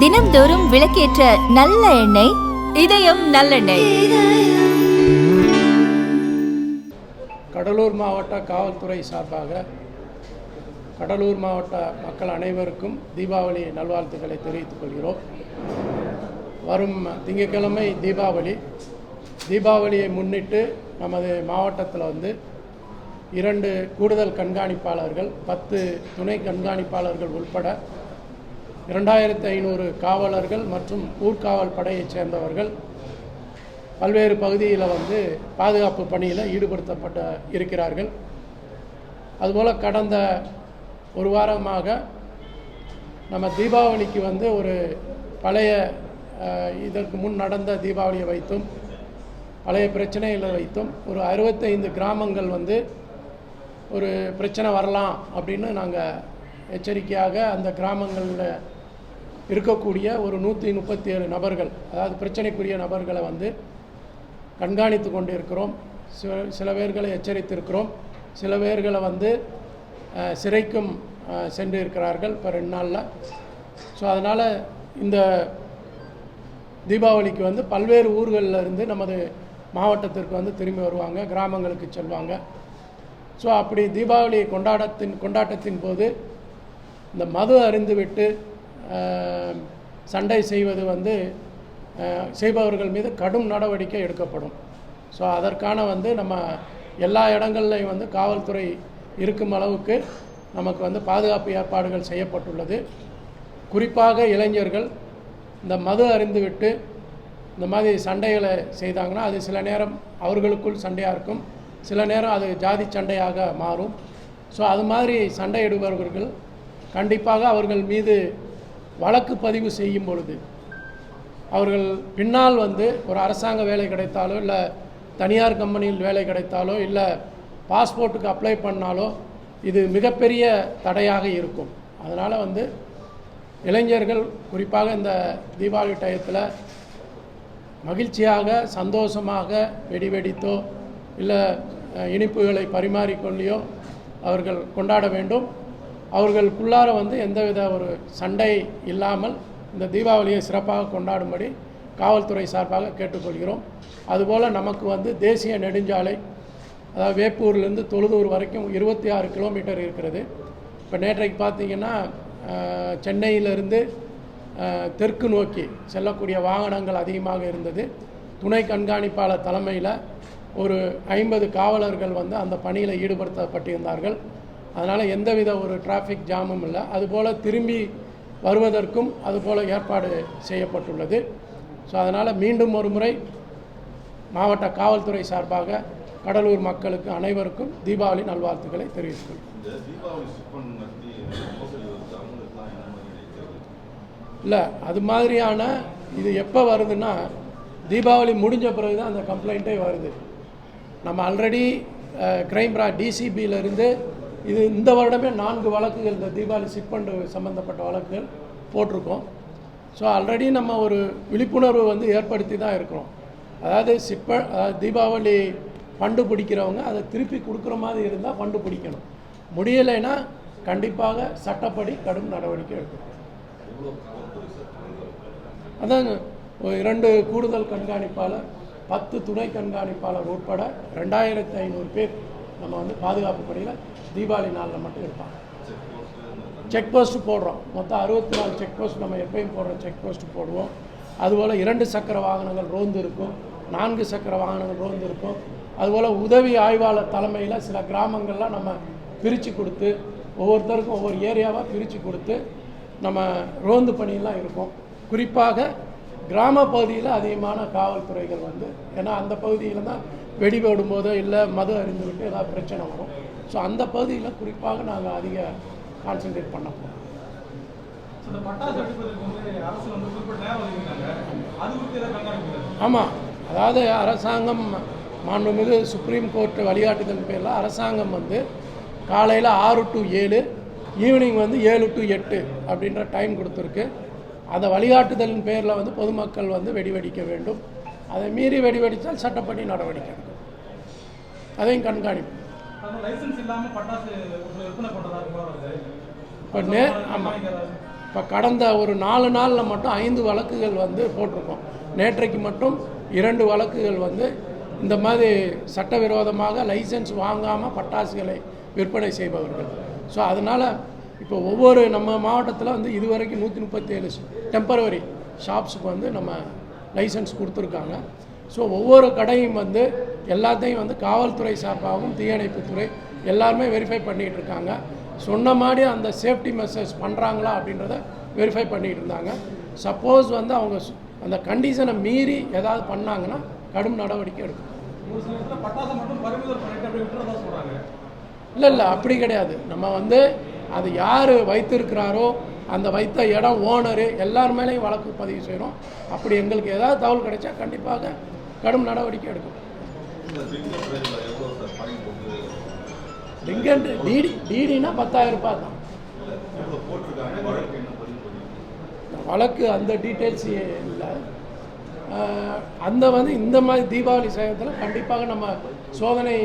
தினம்தோறும் விளக்கேற்ற நல்ல எண்ணெய் இதயம் நல்லெண்ணெய். கடலூர் மாவட்ட காவல்துறை சார்பாக கடலூர் மாவட்ட மக்கள் அனைவருக்கும் தீபாவளி நல்வாழ்த்துக்களை தெரிவித்துக் கொள்கிறோம். வரும் திங்கட்கிழமை தீபாவளியை முன்னிட்டு நமது மாவட்டத்தில் 2 கூடுதல் கண்காணிப்பாளர்கள், 10 துணை கண்காணிப்பாளர்கள் உட்பட 2500 காவலர்கள் மற்றும் ஊர்காவல் படையைச் சேர்ந்தவர்கள் பல்வேறு பகுதியில் பாதுகாப்பு பணியில் ஈடுபடுத்தப்பட்ட இருக்கிறார்கள். அதுபோல் கடந்த ஒரு வாரமாக நம்ம தீபாவளிக்கு ஒரு பழைய இதற்கு முன் நடந்த தீபாவளியை வைத்தும் பழைய பிரச்சனைகளை வைத்தும் ஒரு 65 கிராமங்கள் ஒரு பிரச்சனை வரலாம் அப்படின்னு நாங்கள் எச்சரிக்கையாக அந்த கிராமங்களில் இருக்கக்கூடிய ஒரு 137 நபர்கள், அதாவது பிரச்சனைக்குரிய நபர்களை கண்காணித்து கொண்டு இருக்கிறோம். சில பேர்களை எச்சரித்திருக்கிறோம். சில பேர்களை சிறைக்கும் சென்று இருக்கிறார்கள் இப்போ 2 நாளில். ஸோ அதனால் இந்த தீபாவளிக்கு பல்வேறு ஊர்களில் இருந்து நமது மாவட்டத்திற்கு திரும்பி வருவாங்க, கிராமங்களுக்கு செல்வாங்க. ஸோ அப்படி தீபாவளி கொண்டாட்டத்தின் போது இந்த மது அருந்துவிட்டு சண்டை செய்வது செய்பவர்கள் மீது கடும் நடவடிக்கை எடுக்கப்படும். ஸோ அதற்கான நம்ம எல்லா இடங்கள்லையும் காவல்துறை இருக்கும் அளவுக்கு நமக்கு பாதுகாப்பு ஏற்பாடுகள் செய்யப்பட்டுள்ளது. குறிப்பாக இளைஞர்கள் இந்த மது அருந்துவிட்டு இந்த மாதிரி சண்டைகளை செய்தாங்கன்னா அது சில நேரம் அவர்களுக்குள் சண்டையாக இருக்கும், சில நேரம் அது ஜாதி சண்டையாக மாறும். ஸோ அது மாதிரி சண்டையிடுபவர்கள் கண்டிப்பாக அவர்கள் மீது வழக்கு பதிவு செய்யும் பொழுது அவர்கள் பின்னால் ஒரு அரசாங்க வேலை கிடைத்தாலோ இல்லை தனியார் கம்பெனியில் வேலை கிடைத்தாலோ இல்லை பாஸ்போர்ட்டுக்கு அப்ளை பண்ணாலோ இது மிகப்பெரிய தடையாக இருக்கும். அதனால் இளைஞர்கள் குறிப்பாக இந்த தீபாவளி டயத்தில் மகிழ்ச்சியாக சந்தோஷமாக வெடித்தோ இல்லை இனிப்புகளை பரிமாறிக்கொள்ளியோ அவர்கள் கொண்டாட வேண்டும். அவர்களுக்குள்ளார எந்தவித ஒரு சண்டை இல்லாமல் இந்த தீபாவளியை சிறப்பாக கொண்டாடும்படி காவல்துறை சார்பாக கேட்டுக்கொள்கிறோம். அதுபோல் நமக்கு தேசிய நெடுஞ்சாலை, அதாவது வேப்பூர்லேருந்து தொழுதூர் வரைக்கும் 26 கிலோமீட்டர் இருக்கிறது. இப்போ நேற்றைக்கு பார்த்திங்கன்னா சென்னையிலிருந்து தெற்கு நோக்கி செல்லக்கூடிய வாகனங்கள் அதிகமாக இருந்தது. துணை கண்காணிப்பாளர் தலைமையில் ஒரு 50 காவலர்கள் அந்த பணியில் ஈடுபடுத்தப்பட்டிருந்தார்கள். அதனால் எந்தவித ஒரு டிராஃபிக் ஜாமும் இல்லை. அதுபோல் திரும்பி வருவதற்கும் அதுபோல் ஏற்பாடு செய்யப்பட்டுள்ளது. ஸோ அதனால் மீண்டும் ஒரு முறை மாவட்ட காவல்துறை சார்பாக கடலூர் மக்களுக்கு அனைவருக்கும் தீபாவளி நல்வாழ்த்துக்களை தெரிவித்துள்ளோம். இல்லை, அது மாதிரியான இது எப்போ வருதுன்னா தீபாவளி முடிஞ்ச பிறகு தான் அந்த கம்ப்ளைண்ட்டே வருது. நம்ம ஆல்ரெடி கிரைம் டிசிபியிலேருந்து இது இந்த வருடமே 4 வழக்குகள் இந்த தீபாவளி சிப்பண்டு சம்மந்தப்பட்ட வழக்குகள் போட்டிருக்கோம். ஸோ ஆல்ரெடி நம்ம ஒரு விழிப்புணர்வு ஏற்படுத்தி தான் இருக்கிறோம். அதாவது தீபாவளி ஃபண்டு பிடிக்கிறவங்க அதை திருப்பி கொடுக்குற மாதிரி இருந்தால் ஃபண்டு பிடிக்கணும். முடியலைன்னா கண்டிப்பாக சட்டப்படி கடும் நடவடிக்கை எடுக்கணும். அதாங்க, 2 கூடுதல் கண்காணிப்பாளர், 10 துணை கண்காணிப்பாளர் உட்பட 2500 பேர் நம்ம பாதுகாப்பு பணியில் தீபாவளி நாளில் மட்டும் இருப்பாங்க. செக் போஸ்ட்டு போடுறோம். மொத்தம் 64 செக் போஸ்ட் நம்ம எப்பயும் போடுற செக் போஸ்ட்டு போடுவோம். அதுபோல் 2 சக்கர வாகனங்கள் ரோந்து இருக்கும், 4 சக்கர வாகனங்கள் ரோந்து இருக்கும். அதுபோல் உதவி ஆய்வாளர் தலைமையில் சில கிராமங்கள்லாம் நம்ம பிரித்து கொடுத்து ஒவ்வொருத்தருக்கும் ஒவ்வொரு ஏரியாவாக பிரித்து கொடுத்து நம்ம ரோந்து பணியெல்லாம் இருக்கும். குறிப்பாக கிராம பகுதியில் அதிகமான காவல்துறைகள் ஏன்னா அந்த பகுதியில் தான் வெடி போடும்போதோ இல்லை மது அருந்துவிட்டு ஏதாவது பிரச்சனை வரும். ஸோ அந்த பகுதியில் குறிப்பாக நாங்கள் அதிக கான்சன்ட்ரேட் பண்ண போகிறோம். ஆமாம், அதாவது அரசாங்கம் மாண்புமிகு சுப்ரீம் கோர்ட் வழிகாட்டுதல் பேரில் அரசாங்கம் காலையில் 6 to 7, ஈவினிங் 7 to 8 அப்படின்ற டைம் கொடுத்துருக்கு. அந்த வழிகாட்டுதலின் பேரில் பொதுமக்கள் வெடிக்க வேண்டும். அதை மீறி வெடித்தால் சட்டப்படி நடவடிக்கை எடுக்கும். அதையும் கண்காணிப்பு. ஆமாம், இப்போ கடந்த ஒரு 4 நாளில் மட்டும் 5 வழக்குகள் வந்து போட்டிருக்கோம். நேற்றைக்கு மட்டும் 2 வழக்குகள் வந்து இந்த மாதிரி சட்டவிரோதமாக லைசன்ஸ் வாங்காமல் பட்டாசுகளை விற்பனை செய்பவர்கள். ஸோ அதனால் இப்போ ஒவ்வொரு நம்ம மாவட்டத்தில் வந்து இதுவரைக்கும் 137 டெம்பரவரி ஷாப்ஸுக்கு வந்து நம்ம லைசன்ஸ் கொடுத்துருக்காங்க. ஸோ ஒவ்வொரு கடையும் வந்து எல்லாத்தையும் வந்து காவல்துறை சார்பாகவும் தீயணைப்புத்துறை எல்லாருமே வெரிஃபை பண்ணிகிட்டு இருக்காங்க. சொன்ன மாதிரி அந்த சேஃப்டி மெஷர்ஸ் பண்ணுறாங்களா அப்படின்றத வெரிஃபை பண்ணிகிட்டு இருந்தாங்க. சப்போஸ் வந்து அவங்க அந்த கண்டிஷனை மீறி ஏதாவது பண்ணாங்கன்னா கடும் நடவடிக்கை எடுக்கும். இல்லை அப்படி கிடையாது. நம்ம வந்து அது யார் வைத்திருக்கிறாரோ அந்த வைத்த இடம் ஓனரு எல்லார் மேலேயும் வழக்கு பதிவு செய்கிறோம். அப்படி எங்களுக்கு ஏதாவது தகவல் கிடைச்சா கண்டிப்பாக கடும் நடவடிக்கை எடுக்கும். டிடினா 10,000 ரூபாய் தான் வழக்கு. அந்த டீட்டெயில்ஸ் இல்லை. அந்த வந்து இந்த மாதிரி தீபாவளி சமயத்தில் கண்டிப்பாக நம்ம சோதனை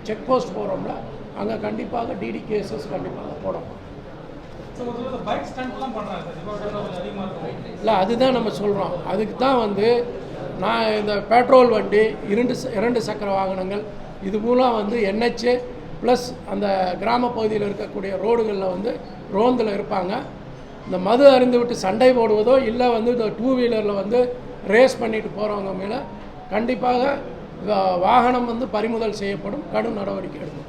செக் போஸ்ட் போகிறோம்ல, அங்கே கண்டிப்பாக டிடி கேசஸ் கண்டிப்பாக போடணும். இல்லை அதுதான் நம்ம சொல்கிறோம். அதுக்கு தான் வந்து நான் இந்த பெட்ரோல் வண்டி 2 சக்கர வாகனங்கள் இது மூலம் வந்து NH ப்ளஸ் அந்த கிராம பகுதியில் இருக்கக்கூடிய ரோடுகளில் வந்து ரோந்தில் இருப்பாங்க. இந்த மது அருந்து விட்டு சண்டை போடுவதோ இல்லை வந்து இந்த 2 வீலரில் வந்து ரேஸ் பண்ணிட்டு போகிறவங்க மேலே கண்டிப்பாக வாகனம் வந்து பறிமுதல் செய்யப்படும். கடும் நடவடிக்கை எடுக்கும்.